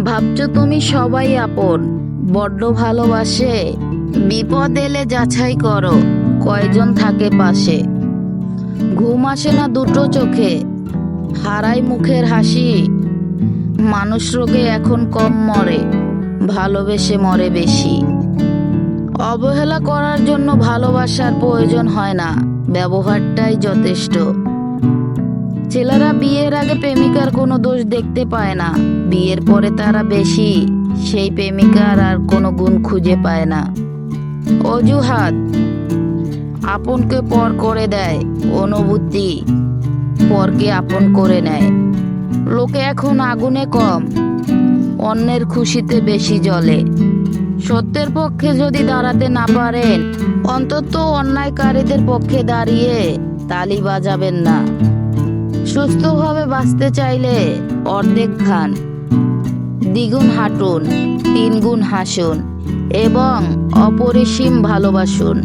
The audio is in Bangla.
ভাবছো তুমি সবাই আপন, বড্ড ভালোবাসে। বিপদ এলে যাচাই করো কয়জন থাকে পাশে। ঘুম আসে না দুটো চোখে, হারাই মুখের হাসি। মানুষ রোগে এখন কম মরে, ভালোবেসে মরে বেশি। অবহেলা করার জন্য ভালোবাসার প্রয়োজন হয় না, ব্যবহারটাই যথেষ্ট। ছেলেরা বিয়ের আগে প্রেমিকার কোনো দোষ দেখতে পায় না, বিয়ের পরে তারা বেশি সেই প্রেমিকার আর কোনো গুণ খুঁজে পায় না। অজুহাত আপনকে পর করে দেয়, অনুভূতি পরকে আপন করে নেয়। লোকে এখন আগুনে কম, অন্যের খুশিতে বেশি জ্বলে। সত্যের পক্ষে যদি দাঁড়াতে না পারেন, অন্তত অন্যায়কারীদের পক্ষে দাঁড়িয়ে তালি বাজাবেন না। সুস্থভাবে বাঁচতে চাইলে অর্ধেক খান, দ্বিগুণ হাঁটুন, তিনগুণ হাসুন এবং অপরিসীম ভালোবাসুন।